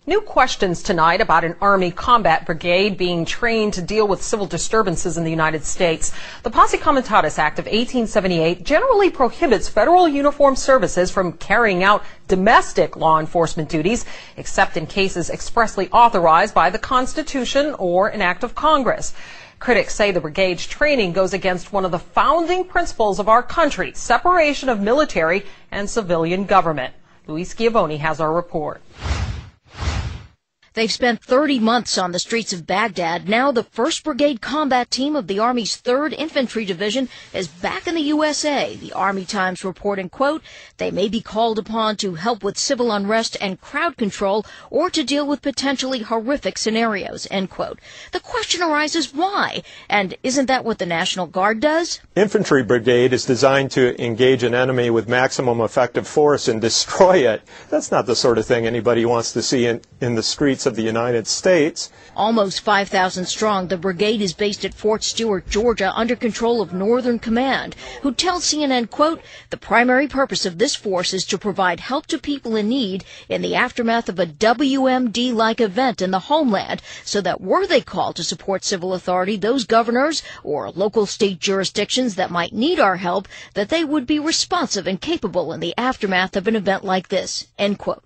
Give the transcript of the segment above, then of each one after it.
New questions tonight about an Army combat brigade being trained to deal with civil disturbances in the United States. The Posse Comitatus Act of 1878 generally prohibits federal uniformed services from carrying out domestic law enforcement duties, except in cases expressly authorized by the Constitution or an act of Congress. Critics say the brigade's training goes against one of the founding principles of our country, separation of military and civilian government. Luis Schiavone has our report. They've spent 30 months on the streets of Baghdad. Now the 1st Brigade Combat Team of the Army's 3rd Infantry Division is back in the USA. The Army Times reporting, quote, they may be called upon to help with civil unrest and crowd control or to deal with potentially horrific scenarios, end quote. The question arises why? And isn't that what the National Guard does? Infantry Brigade is designed to engage an enemy with maximum effective force and destroy it. That's not the sort of thing anybody wants to see in the streets of the United States. Almost 5,000 strong, the brigade is based at Fort Stewart, Georgia, under control of Northern Command, who tells CNN, quote, the primary purpose of this force is to provide help to people in need in the aftermath of a WMD-like event in the homeland, so that were they called to support civil authority, those governors or local state jurisdictions that might need our help, that they would be responsive and capable in the aftermath of an event like this, end quote.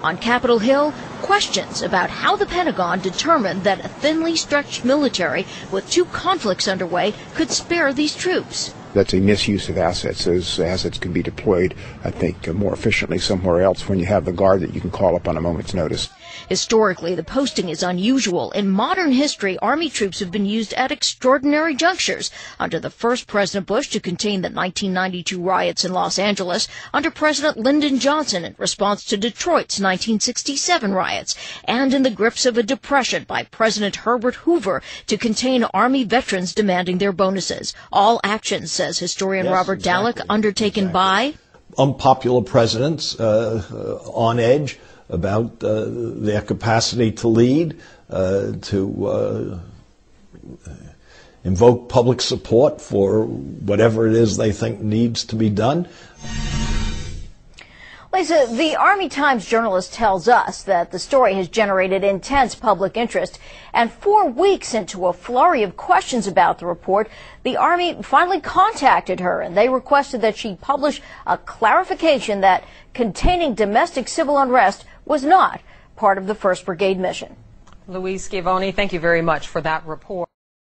On Capitol Hill, questions about how the Pentagon determined that a thinly stretched military with 2 conflicts underway could spare these troops. That's a misuse of assets. Those assets can be deployed, I think, more efficiently somewhere else when you have the Guard that you can call up on a moment's notice. Historically, the posting is unusual. In modern history, Army troops have been used at extraordinary junctures. Under the first President Bush to contain the 1992 riots in Los Angeles, under President Lyndon Johnson in response to Detroit's 1967 riots, and in the grips of a depression by President Herbert Hoover to contain Army veterans demanding their bonuses. All actions, says historian Robert Dallek, undertaken by unpopular presidents on edge about their capacity to lead, to invoke public support for whatever it is they think needs to be done. Lisa, the Army Times journalist tells us that the story has generated intense public interest, and 4 weeks into a flurry of questions about the report, the Army finally contacted her, and they requested that she publish a clarification that containing domestic civil unrest was not part of the 1st Brigade mission. Luis Schiavone, thank you very much for that report.